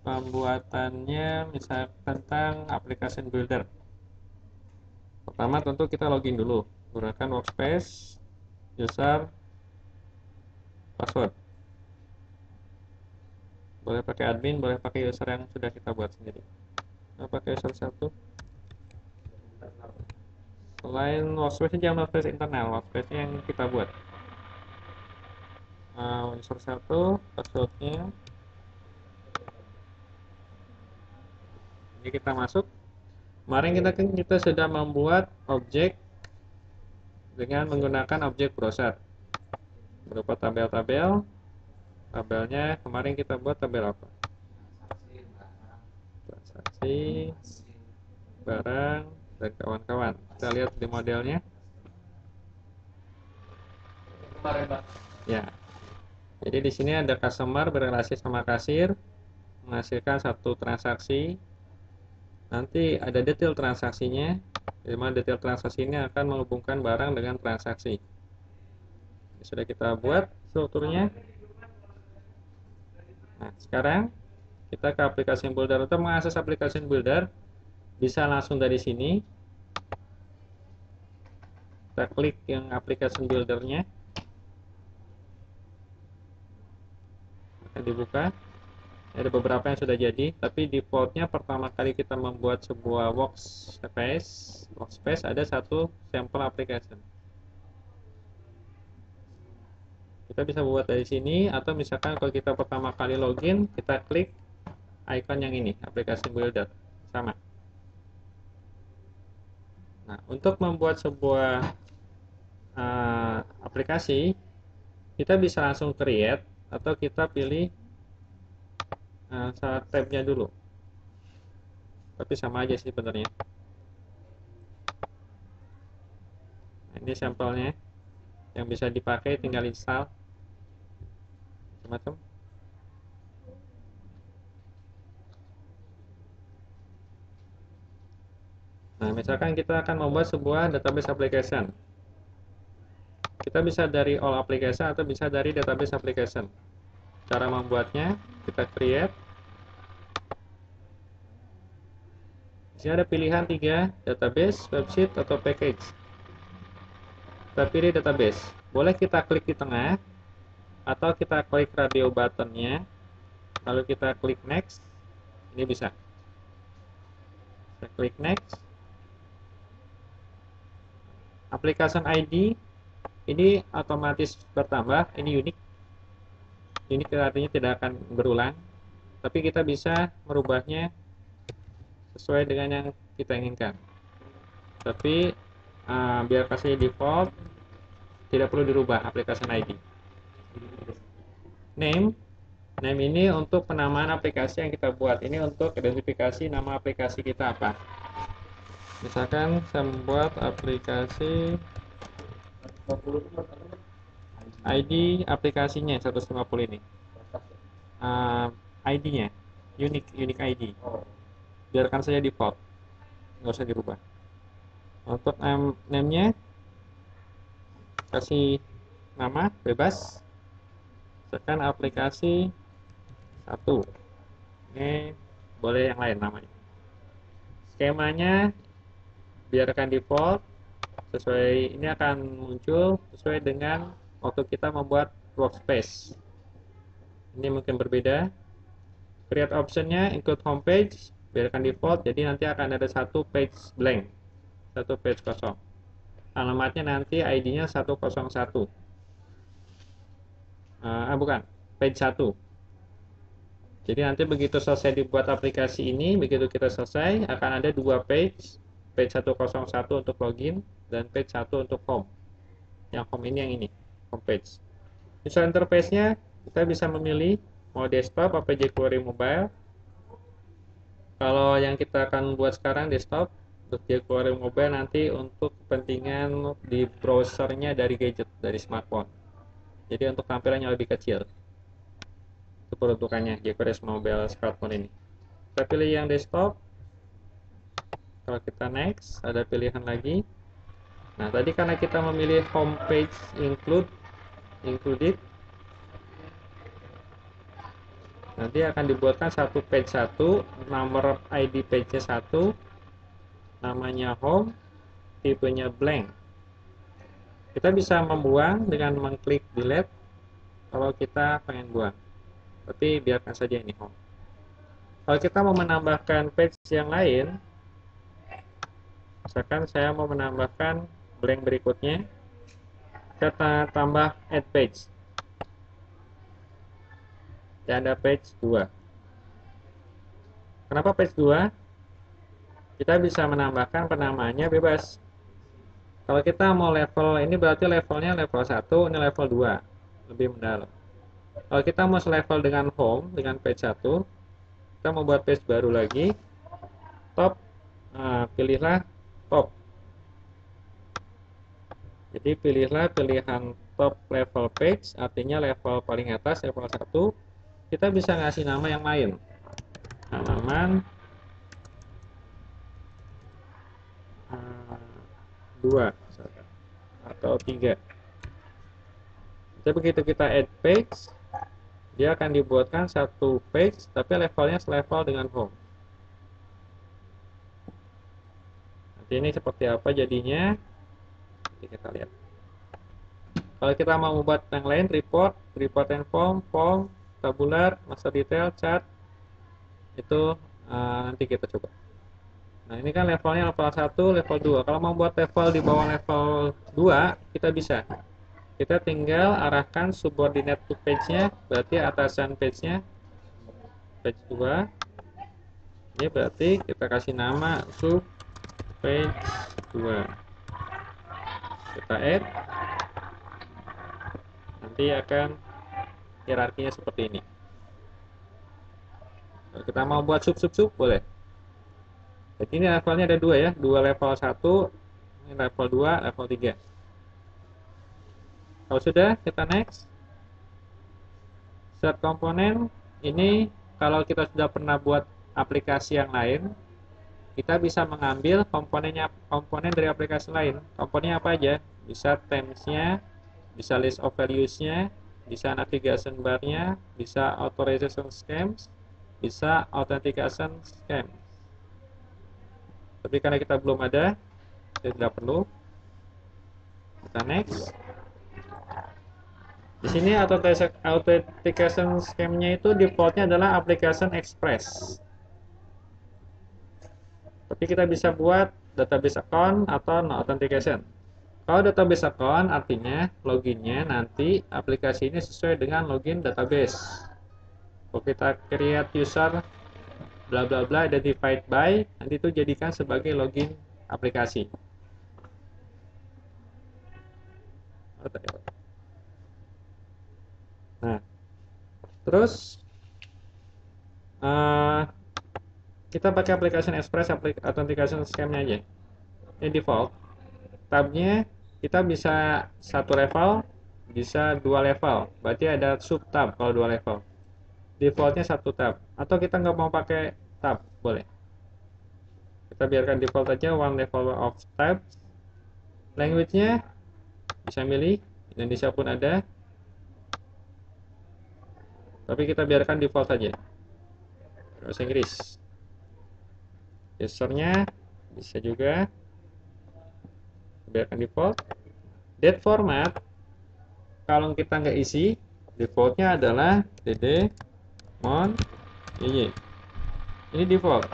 pembuatannya misal tentang application builder. Pertama tentu kita login dulu, gunakan workspace, user, password. Boleh pakai admin, boleh pakai user yang sudah kita buat sendiri. Nah, pakai user 1. Selain workspace, jangan workspace internal, workspace yang kita buat. User 1, passwordnya. Ini kita masuk. Kemarin kita sudah membuat objek dengan menggunakan objek browser berupa tabel-tabel. Tabelnya kemarin kita buat tabel apa? Transaksi, barang, dan kawan-kawan. Kita lihat di modelnya. Ya. Jadi di sini ada customer berrelasi sama kasir, menghasilkan satu transaksi. Nanti ada detail transaksinya, di mana detail transaksi ini akan menghubungkan barang dengan transaksi. Ini sudah kita buat strukturnya. Nah, sekarang kita ke aplikasi builder. Untuk mengakses aplikasi builder, bisa langsung dari sini. Kita klik yang aplikasi buildernya, akan dibuka. Ada beberapa yang sudah jadi, tapi defaultnya pertama kali kita membuat sebuah workspace ada satu sampel application. Kita bisa buat dari sini, atau misalkan kalau kita pertama kali login, kita klik icon yang ini, aplikasi builder, sama. Nah, untuk membuat sebuah aplikasi, kita bisa langsung create, atau kita pilih tabnya dulu. Tapi sama aja sih sebenarnya. Nah, ini sampelnya yang bisa dipakai, tinggal install macam-macam. Nah, misalkan kita akan membuat sebuah database application. Kita bisa dari all application atau bisa dari database application. Cara membuatnya, kita create. Di sini ada pilihan 3, database, website, atau package. Kita pilih database. Boleh kita klik di tengah, atau kita klik radio buttonnya, lalu kita klik next. Ini bisa. Kita klik next. Application ID ini otomatis bertambah. Ini unik. Unik artinya tidak akan berulang, tapi kita bisa merubahnya sesuai dengan yang kita inginkan. Tapi biar kasih default, tidak perlu dirubah application ID. Name ini untuk penamaan aplikasi yang kita buat. Ini untuk identifikasi nama aplikasi kita apa. Misalkan saya membuat aplikasi ID aplikasinya 150 ini. ID-nya unique ID. Biarkan saja default, nggak usah dirubah. Untuk name-nya kasih nama bebas. Misalkan aplikasi 1. Ini boleh yang lain namanya. Skemanya biarkan default, sesuai ini akan muncul sesuai dengan waktu kita membuat workspace. Ini mungkin berbeda. Create optionnya include homepage, biarkan default, jadi nanti akan ada satu page blank, satu page kosong. Alamatnya nanti ID-nya 101. Bukan, page 1. Jadi nanti begitu selesai dibuat aplikasi ini, begitu kita selesai, akan ada dua page 101 untuk login dan page 1 untuk home. Yang home ini yang ini, home page. User interface-nya kita bisa memilih mau desktop atau jQuery mobile. Kalau yang kita akan buat sekarang desktop, untuk jQuery mobile nanti untuk kepentingan di browsernya dari gadget, dari smartphone. Jadi untuk tampilannya lebih kecil. Itu peruntukannya jQuery mobile smartphone ini. Kita pilih yang desktop. Kalau kita next, ada pilihan lagi. Nah, tadi karena kita memilih homepage included, Nanti akan dibuatkan satu page 1, nomor ID page 1, namanya home, tipenya blank. Kita bisa membuang dengan mengklik delete kalau kita pengen buang. Tapi biarkan saja ini home. Kalau kita mau menambahkan page yang lain, misalkan saya mau menambahkan blank berikutnya, kita tambah add page. Dan ada page 2. Kenapa page 2? Kita bisa menambahkan penamaannya bebas. Kalau kita mau level, ini berarti levelnya level 1, ini level 2. Lebih mendalam. Kalau kita mau selevel dengan home, dengan page 1, kita mau buat page baru lagi, top, pilihlah top. Jadi pilihlah pilihan top level page, artinya level paling atas, level 1. Kita bisa ngasih nama yang lain. Halaman 2 atau 3. Jadi begitu kita add page, dia akan dibuatkan satu page, tapi levelnya selevel dengan home. Nanti ini seperti apa jadinya? Nanti kita lihat. Kalau kita mau membuat yang lain, report and form, tabular, master detail, chart, itu nanti kita coba. Nah ini kan levelnya level 1, level 2. Kalau mau buat level di bawah level 2, kita bisa. Kita tinggal arahkan subordinate to page-nya, berarti atasan page-nya, page 2. Ini berarti kita kasih nama sub page 2. Kita add. Nanti akan hierarkinya seperti ini. Kalau kita mau buat sub boleh. Jadi ini levelnya ada 2 ya, 2 level 1, ini level 2, level 3. Kalau sudah, kita next. Set komponen, ini kalau kita sudah pernah buat aplikasi yang lain, kita bisa mengambil komponen dari aplikasi lain. Komponennya apa aja? Bisa themes-nya, bisa list of values-nya, bisa navigation bar-nya, bisa authorization schemes, bisa authentication schemes. Tapi karena kita belum ada, jadi tidak perlu. Kita next. Di sini authentication scheme-nya itu defaultnya adalah application express. Tapi kita bisa buat database account atau no authentication. Kalau database account artinya loginnya nanti aplikasi ini sesuai dengan login database. Kalau kita create user bla bla bla identified by, nanti itu jadikan sebagai login aplikasi. Nah, terus kita pakai application express authentication scheme-nya aja. Ini default. Tabnya kita bisa satu level, bisa 2 level. Berarti ada sub tab kalau 2 level. Defaultnya satu tab. Atau kita nggak mau pakai tab, boleh. Kita biarkan default aja one level of tab. Language-nya bisa milih, Indonesia pun ada. Tapi kita biarkan default saja. Bahasa Inggris. Usernya bisa juga biarkan default. Date format kalau kita nggak isi, defaultnya adalah dd mon y. Ini default.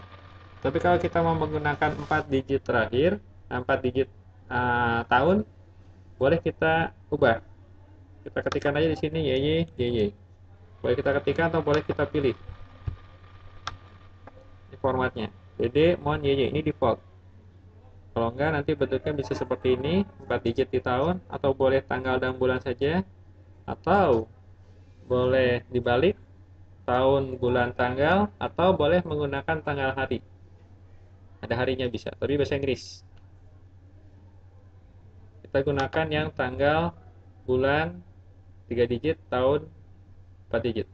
Tapi kalau kita mau menggunakan 4 digit terakhir, 4 digit tahun, boleh kita ubah. Kita ketikkan aja di sini YY. Boleh kita ketikkan atau boleh kita pilih. Ini formatnya. dd mon YY ini default. Kalau enggak nanti bentuknya bisa seperti ini, 4 digit di tahun, atau boleh tanggal dan bulan saja, atau boleh dibalik tahun, bulan, tanggal, atau boleh menggunakan tanggal hari. Ada harinya bisa, tapi bahasa Inggris. Kita gunakan yang tanggal, bulan, 3 digit, tahun, 4 digit.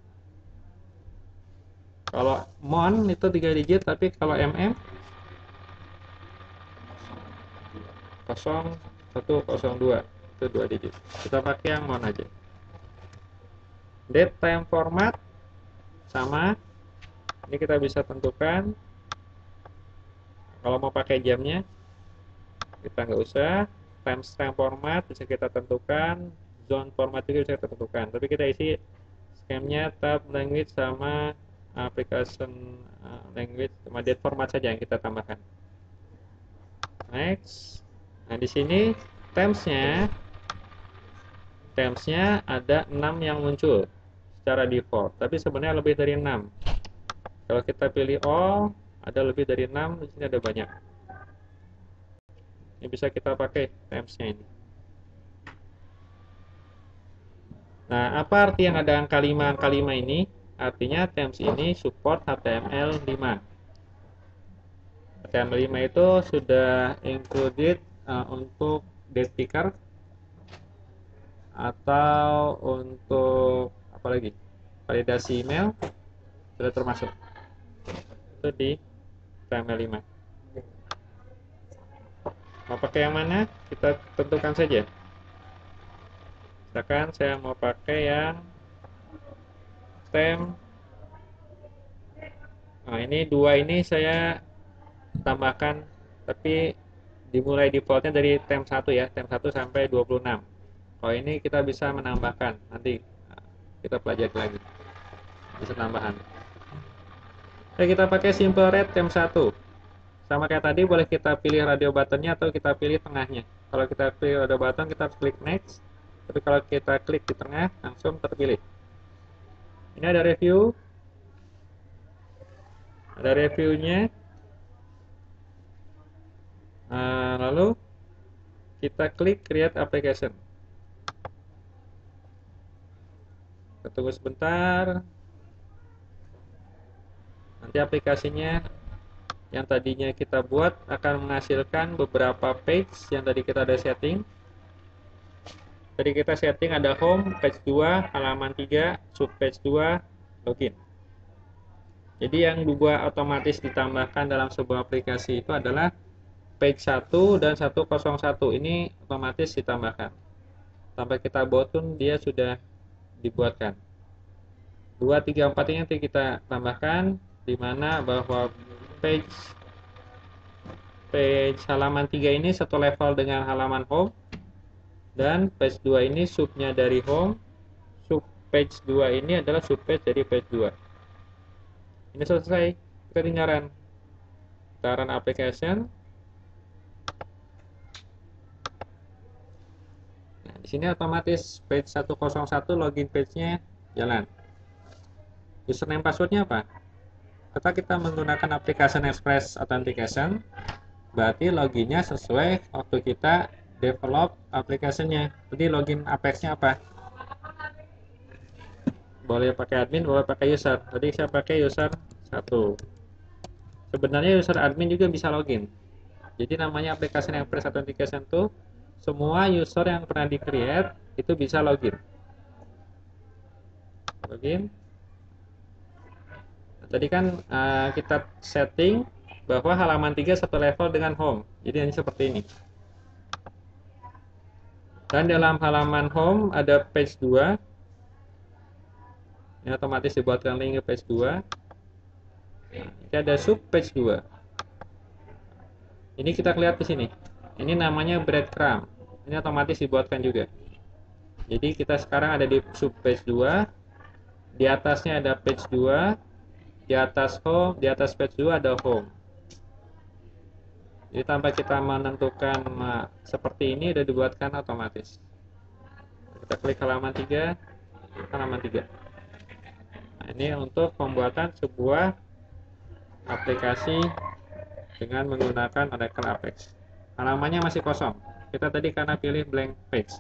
Kalau mon itu 3 digit, tapi kalau mm 0102 itu 2 digit. Kita pakai yang mon aja. Date time format sama. Ini kita bisa tentukan. Kalau mau pakai jamnya, kita nggak usah. Timestamp format bisa kita tentukan. Zone format juga bisa kita tentukan. Tapi kita isi scheme-nya tab language sama application language sama date format saja yang kita tambahkan. Next. Nah, di sini terms-nya ada 6 yang muncul secara default, tapi sebenarnya lebih dari 6. Kalau kita pilih all, ada lebih dari 6, di sini ada banyak. Ini bisa kita pakai terms-nya ini. Nah, apa arti yang ada angka 5 ini? Artinya terms ini support HTML5. HTML5 itu sudah included untuk date picker atau untuk apa lagi, validasi email sudah termasuk itu di HTML5. Mau pakai yang mana? Kita tentukan saja. Misalkan saya mau pakai yang stem. Nah, ini 2 ini saya tambahkan, tapi dimulai defaultnya dari tem 1 ya, tem 1 sampai 26. Kalau ini kita bisa menambahkan, nanti kita pelajari lagi, bisa tambahan. Oke, kita pakai simple red tem 1. Sama kayak tadi, boleh kita pilih radio buttonnya atau kita pilih tengahnya. Kalau kita pilih radio button, kita klik next. Tapi kalau kita klik di tengah, langsung terpilih. Ini ada review. Ada reviewnya. Lalu kita klik create application. Kita tunggu sebentar. Nanti aplikasinya yang tadinya kita buat akan menghasilkan beberapa page yang tadi kita ada setting. Tadi kita setting ada home, page 2, halaman 3, subpage 2, login. Jadi yang dua otomatis ditambahkan dalam sebuah aplikasi itu adalah page 1 dan 101. Ini otomatis ditambahkan. Sampai kita botun dia sudah dibuatkan. 2, 3, 4 ini nanti kita tambahkan, di mana bahwa page halaman 3 ini satu level dengan halaman home, dan page 2 ini subnya dari home, sub page 2 ini adalah subpage dari page 2. Ini selesai, kita tinggal run application. Nah, di sini otomatis page 101 login page-nya jalan. Username passwordnya apa? Ketika kita menggunakan application Express Authentication, berarti loginnya sesuai waktu kita develop aplikasinya. Jadi login Apex-nya apa? Boleh pakai admin, boleh pakai user. Tadi saya pakai user 1. Sebenarnya user admin juga bisa login. Jadi namanya application Express Authentication itu semua user yang pernah di-create itu bisa login. Tadi kan kita setting bahwa halaman 3 satu level dengan home. Jadi ini seperti ini. Dan dalam halaman home ada page 2. Ini otomatis dibuatkan link ke page 2. Nah, ini ada sub page 2. Ini kita lihat di sini. Ini namanya breadcrumb. Ini otomatis dibuatkan juga. Jadi kita sekarang ada di sub page 2. Di atasnya ada page 2. Di atas home, di atas page 2 ada home. Jadi tanpa kita menentukan seperti ini sudah dibuatkan otomatis. Kita klik halaman 3, halaman 3. Nah, ini untuk pembuatan sebuah aplikasi dengan menggunakan Oracle Apex. Halamannya masih kosong. Kita tadi karena pilih blank page.